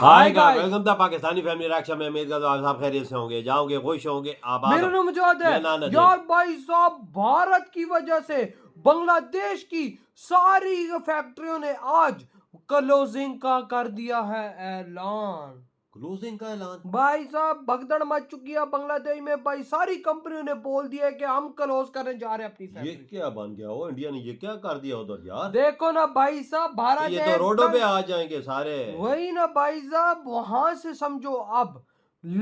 Hi guys, welcome to Pakistani family reaction में। उम्मीद करता हूं आप सब खैरियत से होंगे, जाओगे, खुश होंगे, आबाद। मेरा नाम मुजाहिद है यार। भाई साहब, भारत की वजह से बांग्लादेश की सारी फैक्ट्रियों ने आज क्लोजिंग का कर दिया है ऐलान। क्लोजिंग का ऐलान भाई साहब, भगदड़ मच चुकी है बांग्लादेश में। भाई सारी कंपनियों ने बोल दिया है कि हम क्लोज करने जा रहे हैं अपनी फैक्ट्री। ये क्या बन गया हो? इंडिया ने ये क्या कर दिया उधर यार? देखो ना भाई साहब, भारत ये तो रोडों पे आ जाएंगे सारे। वही ना भाई साहब, वहां से समझो अब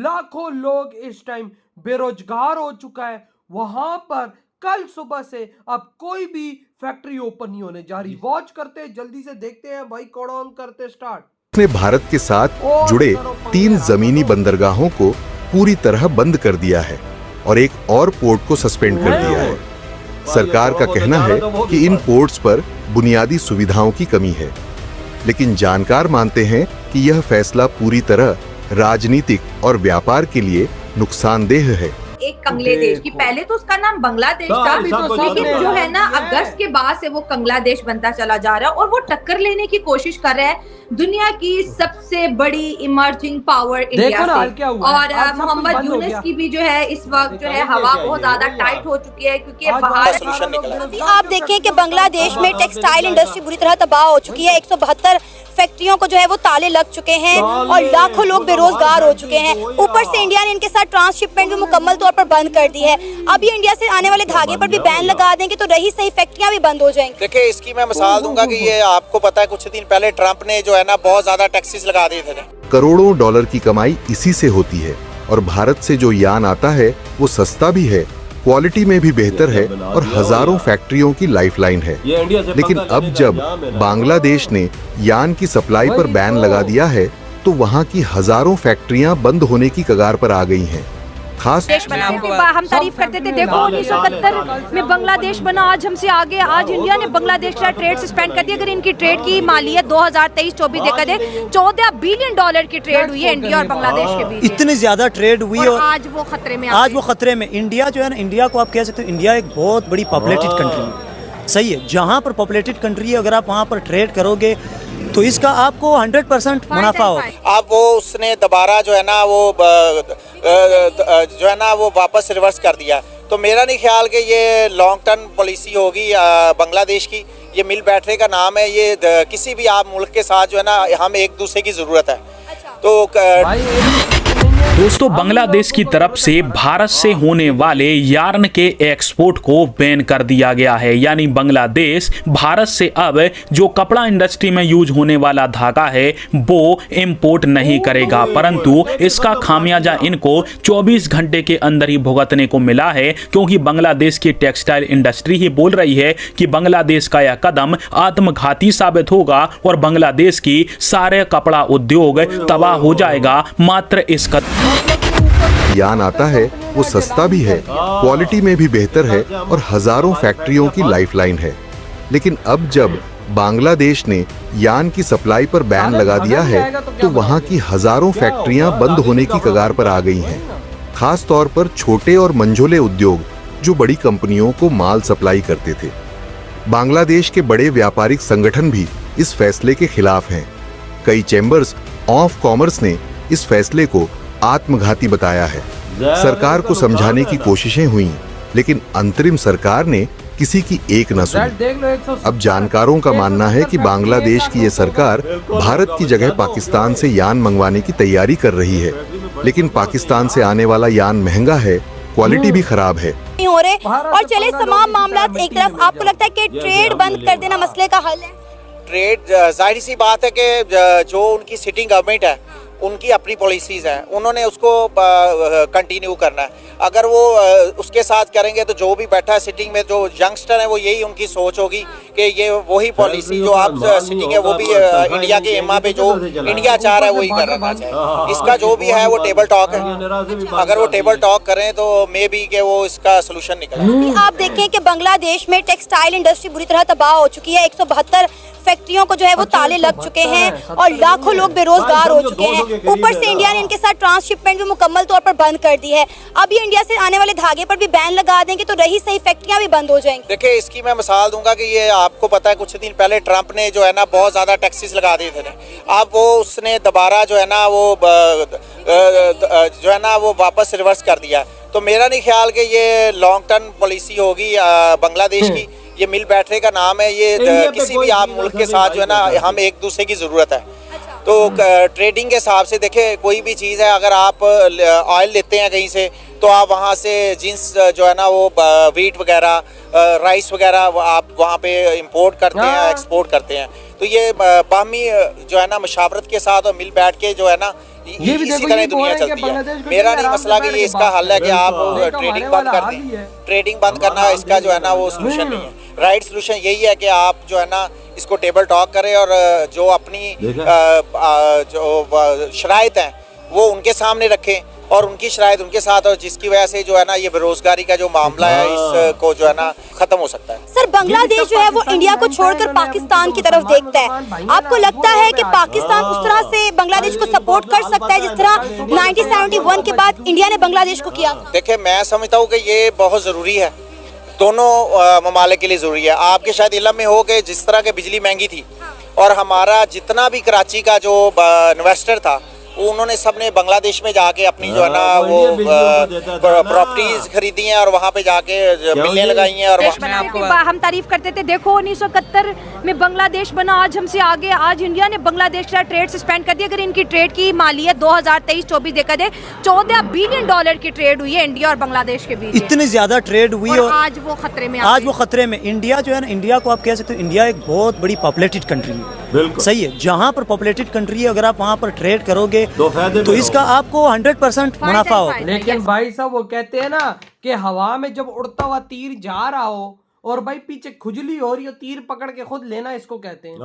लाखों लोग इस टाइम बेरोजगार हो चुका है। वहां पर कल सुबह से अब कोई भी फैक्ट्री ओपन नहीं होने जा रही। वॉच करते हैं, जल्दी से देखते हैं भाई, कोड ऑन करते स्टार्ट। ने भारत के साथ जुड़े 3 जमीनी बंदरगाहों को पूरी तरह बंद कर दिया है और एक और पोर्ट को सस्पेंड कर दिया है। सरकार का कहना है कि इन पोर्ट्स पर बुनियादी सुविधाओं की कमी है, लेकिन जानकार मानते हैं कि यह फैसला पूरी तरह राजनीतिक और व्यापार के लिए नुकसानदेह है। एक कंगलादेश की, पहले तो उसका नाम बांग्लादेश था, लेकिन जो है ना अगस्त के बाद से वो कंगलादेश बनता चला जा रहा है और वो टक्कर लेने की कोशिश कर रहा है दुनिया की सबसे बड़ी इमर्जिंग पावर इंडिया से। और मोहम्मद यूनुस की भी जो है इस वक्त जो है हवा बहुत ज्यादा टाइट हो चुकी है, क्योंकि बाहर आप देखें कि बांग्लादेश में टेक्सटाइल इंडस्ट्री बुरी तरह तबाह हो चुकी है। 172 फैक्ट्रियों को जो है वो ताले लग चुके हैं और लाखों लोग बेरोजगार हो चुके हैं। ऊपर से इंडिया ने इनके साथ ट्रांसशिपमेंट भी मुकम्मल तौर पर बंद कर दी है। अब ये इंडिया से आने वाले धागे पर भी बैन लगा देंगे तो रही सही फैक्ट्रियां भी बंद हो जाएंगी। देखिए, इसकी मैं मिसाल दूंगा कि ये आपको पता है कुछ दिन पहले ट्रंप ने जो है ना बहुत ज्यादा टैक्सेस लगा दिए थे। करोड़ों डॉलर की कमाई इसी से होती है और भारत से जो यान आता है वो सस्ता भी है, क्वालिटी में भी बेहतर है और हजारों फैक्ट्रियों की लाइफलाइन है। लेकिन अब जब बांग्लादेश ने यान की सप्लाई पर बैन लगा दिया है तो वहाँ की हजारों फैक्ट्रियां बंद होने की कगार पर आ गई हैं। खास हम तारीफ करते थे, देखो 1971 में बांग्लादेश बना, आज हमसे आगे। आज इंडिया ने बांग्लादेश का ट्रेड सस्पेंड कर दिया। अगर इनकी ट्रेड की मालियत 2023-24 देखा जाए, $14 बिलियन की ट्रेड हुई है इंडिया और बांग्लादेश के बीच। इतनी ज्यादा ट्रेड हुई और आज वो खतरे में, इंडिया जो है ना, इंडिया को आप कह सकते हो इंडिया एक बहुत बड़ी पॉपुलेटेड कंट्री है। सही है, जहाँ पर पॉपुलेटेड कंट्री है, अगर आप वहाँ पर ट्रेड करोगे तो इसका आपको 100% मुनाफा होगा। अब वो उसने दोबारा जो है ना वो वापस रिवर्स कर दिया। तो मेरा नहीं ख्याल कि ये लॉन्ग टर्म पॉलिसी होगी बांग्लादेश की। ये मिल बैठने का नाम है। ये किसी भी आप मुल्क के साथ जो है ना हम एक दूसरे की जरूरत है। तो दोस्तों, बांग्लादेश की तरफ से भारत से होने वाले यार्न के एक्सपोर्ट को बैन कर दिया गया है। यानी बांग्लादेश भारत से अब जो कपड़ा इंडस्ट्री में यूज होने वाला धागा है वो इंपोर्ट नहीं करेगा, परंतु इसका खामियाजा इनको 24 घंटे के अंदर ही भुगतने को मिला है, क्योंकि बांग्लादेश की टेक्सटाइल इंडस्ट्री ही बोल रही है कि बांग्लादेश का यह कदम आत्मघाती साबित होगा और बांग्लादेश की सारे कपड़ा उद्योग तबाह हो जाएगा। मात्र इसका यान आता है वो सस्ता भी है, क्वालिटी में भी बेहतर है और हजारों फैक्ट्रियों की लाइफलाइन है। लेकिन अब जब बांग्लादेश ने यान की सप्लाई पर बैन लगा दिया है तो वहाँ की हजारों फैक्ट्रियां बंद होने की कगार पर आ गई हैं। खास तौर पर छोटे और मंझोले उद्योग जो बड़ी कंपनियों को माल सप्लाई करते थे। बांग्लादेश के बड़े व्यापारिक संगठन भी इस फैसले के खिलाफ हैं। कई चैम्बर्स ऑफ कॉमर्स ने इस फैसले को आत्मघाती बताया है। सरकार को समझाने की कोशिशें हुई, लेकिन अंतरिम सरकार ने किसी की एक न सुनी। अब जानकारों का मानना है कि बांग्लादेश की ये सरकार भारत की जगह पाकिस्तान से यान मंगवाने की तैयारी कर रही है, लेकिन पाकिस्तान से आने वाला यान महंगा है, क्वालिटी भी खराब है। हो रहे और चले तमाम मामला एक तरफ, आपको लगता है कि ट्रेड बंद कर देना मसले का हल है? ट्रेड जाहिर सी बात है कि जो उनकी सिटिंग गवर्नमेंट है उनकी अपनी पॉलिसीज हैं, उन्होंने उसको कंटिन्यू करना है। अगर वो उसके साथ करेंगे तो जो भी बैठा है सिटिंग में, जो यंगस्टर है, वो यही उनकी सोच होगी कि ये वही पॉलिसी जो आप सिटिंग है वो भी इंडिया के एमा पे जो इंडिया चाह रहा है वही करना चाहिए। इसका जो भी है वो टेबल टॉक है। अगर वो टेबल टॉक करें तो मे बी के वो इसका सोल्यूशन निकले। आप देखें कि बांग्लादेश में टेक्सटाइल इंडस्ट्री बुरी तरह तबाह हो चुकी है। 172 फैक्ट्रियों को जो है वो ताले लग चुके हैं और लाखों लोग बेरोजगार हो चुके हैं। ऊपर से इंडिया ने इनके साथ ट्रांसशिपमेंट भी मुकम्मल तौर पर बंद कर दी है। अब ये इंडिया से आने वाले धागे पर भी बैन लगा देंगे तो रही सही फैक्ट्रियां भी बंद हो जाएंगी। देखिए, इसकी मैं मिसाल दूंगा कि ये आपको पता है कुछ दिन पहले ट्रंप ने जो है ना बहुत ज़्यादा टैक्सेस लगा दिए थे। अब वो उसने दोबारा जो है ना वो वापस रिवर्स कर दिया। तो मेरा नहीं ख्याल कि ये लॉन्ग टर्म पॉलिसी होगी बांग्लादेश की। ये मिल बैठने का नाम है। ये किसी भी आप मुल्क के साथ जो है ना हम एक दूसरे की ज़रूरत है। तो ट्रेडिंग के हिसाब से देखें, कोई भी चीज़ है, अगर आप ऑयल लेते हैं कहीं से तो आप वहाँ से जींस जो है ना वो वीट वगैरह राइस वगैरह आप वहाँ पे इंपोर्ट करते हैं, एक्सपोर्ट करते हैं। तो ये बाहमी जो है ना मशावरत के साथ और मिल बैठ के जो है ना इसी तरह दुनिया चलती है। मेरा नहीं मसला कि ये इसका हल है कि आप ट्रेडिंग बंद कर दें। ट्रेडिंग बंद करना इसका जो है ना वो सोल्यूशन नहीं है। राइट सोल्यूशन यही है कि आप जो है ना इसको टेबल टॉक करें और जो अपनी जो शराइत हैं वो उनके सामने रखें और उनकी शराइत उनके साथ, और जिसकी वजह से जो है ना ये बेरोजगारी का जो मामला है इसको जो है ना खत्म हो सकता है। सर, बांग्लादेश जो है वो इंडिया को छोड़कर पाकिस्तान की तरफ देखता है। आपको लगता है कि पाकिस्तान उस तरह से बांग्लादेश को सपोर्ट कर सकता है जिस तरह 1971 के बाद इंडिया ने बांग्लादेश को किया? देखिए, मैं समझता हूँ कि ये बहुत ज़रूरी है, दोनों ममालिक के लिए ज़रूरी है। आपके शायद इल्म में हो कि जिस तरह के बिजली महंगी थी और हमारा जितना भी कराची का जो इन्वेस्टर था उन्होंने सबने बांग्लादेश में जाके अपनी जो है ना वो प्रॉपर्टीज खरीदी हैं और वहाँ पे जाके मिलने लगाई हैं। और हम तारीफ करते थे, देखो 1971 में बांग्लादेश बना, आज हमसे आगे। आज इंडिया ने बांग्लादेश का ट्रेड सस्पेंड कर दिया। अगर इनकी ट्रेड की मालियत 2023-24 देखा जाए 14 बिलियन डॉलर की ट्रेड हुई है इंडिया और बांग्लादेश के बीच। इतनी ज्यादा ट्रेड हुई और आज वो खतरे में, आज वो खतरे में। इंडिया जो है ना, इंडिया को आप कह सकते हो इंडिया एक बहुत बड़ी पॉपुलेटेड कंट्री है। बिल्कुल सही है। जहाँ पर पॉपुलेटेड कंट्री है, अगर आप वहाँ पर ट्रेड करोगे तो इसका आपको 100% मुनाफा होगा। लेकिन भाई साहब वो कहते हैं ना कि हवा में जब उड़ता हुआ तीर जा रहा हो और भाई पीछे खुजली हो रही हो, तीर पकड़ के खुद लेना इसको कहते हैं।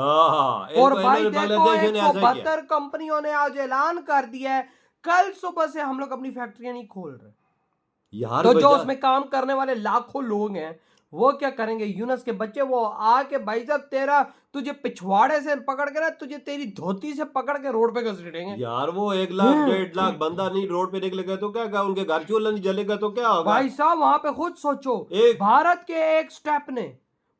और भाई देखो 172 कंपनियों ने आज ऐलान कर दिया है कल सुबह से हम लोग अपनी फैक्ट्रियां नहीं खोल रहे यार। तो जो उसमें काम करने वाले लाखों लोग हैं वो क्या करेंगे? यूनस के बच्चे वो आके भाई साहब तेरा तुझे पिछवाड़े से पकड़ के ना तुझे तेरी धोती से पकड़ के रोड पे घसीटेंगे यार। वो 1 लाख 1.5 लाख बंदा नहीं रोड पे निकलेगा तो क्या, उनके घर चूल्हा नहीं जलेगा तो क्या होगा? भाई साहब वहां पे खुद सोचो, भारत के एक स्टेप ने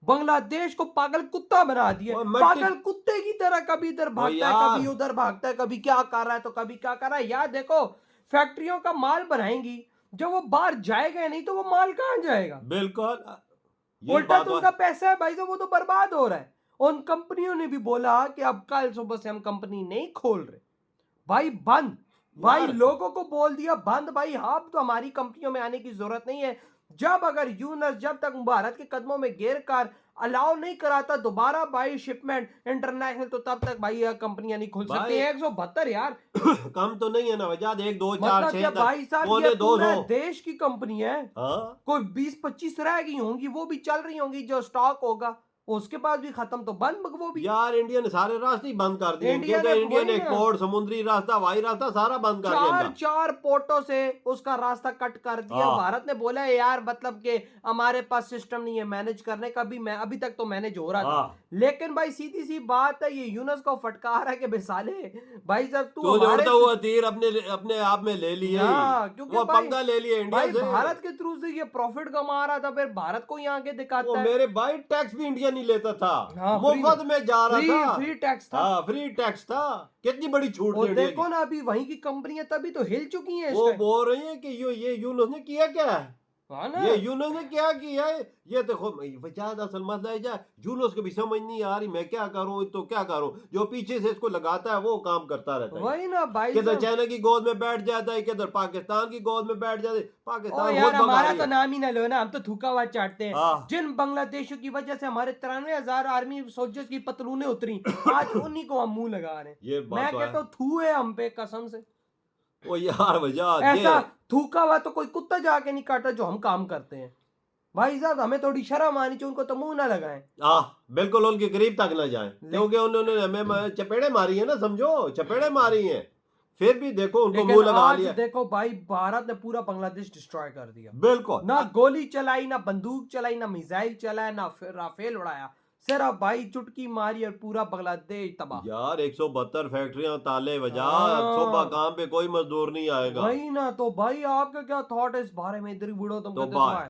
बांग्लादेश को पागल कुत्ता बना दिया। पागल कुत्ते की तरह कभी इधर भागता है, कभी उधर भागता है, कभी क्या कर रहा है तो कभी क्या कर रहा है। यार देखो, फैक्ट्रियों का माल बनाएंगी, जब वो बाहर जाएगा नहीं तो वो माल कहाँ जाएगा? बिल्कुल उल्टा तो उनका पैसा है भाई साहब, वो तो बर्बाद हो रहा है। उन कंपनियों ने भी बोला कि अब कल सुबह से हम कंपनी नहीं खोल रहे भाई, बंद। भाई लोगों को बोल दिया बंद भाई, आप तो हमारी कंपनियों में आने की जरूरत नहीं है। जब अगर यूनस जब तक भारत के कदमों में गिर कर अलाउ नहीं कराता दोबारा भाई शिपमेंट इंटरनेशनल, तो तब तक भाई यह कंपनियां नहीं खुल सकती। 172 यार कम तो नहीं है ना वजह, 1 2 4 6 भाई साहब ये पूरे देश की कंपनी है। कोई 20-25 रह गई होंगी, वो भी चल रही होंगी, जो स्टॉक होगा उसके बाद भी खत्म, तो बंद वो भी। यार इंडिया ने सारे रास्ते ही बंद कर दिए। इंडिया ने एक्सपोर्ट, समुद्री रास्ता, हवाई रास्ता सारा बंद कर दिया। 4 पोर्टों से उसका रास्ता कट कर दिया। भारत ने बोला यार मतलब कि हमारे पास सिस्टम नहीं है मैनेज करने का, भी मैं अभी तक तो मैनेज हो रहा था। लेकिन भाई सीधी सी बात है, ये यूनस को फटकार है कि बेसाले भाई साहब तू उड़ता हुआ तीर अपने आप में ले लिया, क्योंकि पंगा ले लिया इंडिया से। भारत के थ्रू से ये प्रॉफिट कमा रहा था, फिर भारत को यहाँ आके दिखाता है। मेरे भाई टैक्स भी इंडिया नहीं लेता था, मुफ्त में जा रहा था, फ्री टैक्स था। फ्री टैक्स था। कितनी बड़ी छूट और देखो ना अभी वहीं की कंपनियां तभी तो हिल चुकी हैं। वो बोल रही है कि ये यूनस ने किया क्या है, ये यूनस ने क्या किया है। ये देखो असल मसला है, यूनस को भी समझ नहीं आ रही मैं क्या करूं तो क्या करूं। जो पीछे से इसको लगाता है वो काम करता रहता है। वही ना भाई, किधर चाइना की गोद में बैठ जाता है, किधर पाकिस्तान की गोद में बैठ जाता है। पाकिस्तान यार हमारा तो नाम ही ना लो ना, हम तो थूका हुआ चाटते हैं। जिन बांग्लादेशियों की वजह से हमारे 93,000 आर्मी सोल्जर्स की पतलूने उतरी, आज उन्हीं को हम मुंह लगा रहे हैं। मैं कहता हूँ थू है हम पे कसम से। ओ यार वजह ऐसा थूका हुआ तो कोई कुत्ता जाके नहीं काटा जो हम काम करते हैं। भाई साहब हमें थोड़ी शर्म आनी चाहिए, उनको तो मुंह ना लगाएं। बिल्कुल उनके करीब तक ना जाएं, क्योंकि उन्होंने हमें चपेड़े मारी है ना, समझो चपेड़े मारी हैं, फिर भी देखो उनको मुंह लगा लिया। देखो भाई भारत ने पूरा बांग्लादेश डिस्ट्रॉय कर दिया। बिल्कुल, ना गोली चलाई, ना बंदूक चलाई, ना मिसाइल चलाया, ना राफेल उड़ाया, सिर्फ भाई चुटकी मारी और पूरा बांग्लादेश तबाह। यार 172 फैक्ट्रियां ताले बजा, सुबह काम पे कोई मजदूर नहीं आएगा। वही ना, तो भाई आपका क्या थॉट है इस बारे में? इधर ही बुढ़ो तुम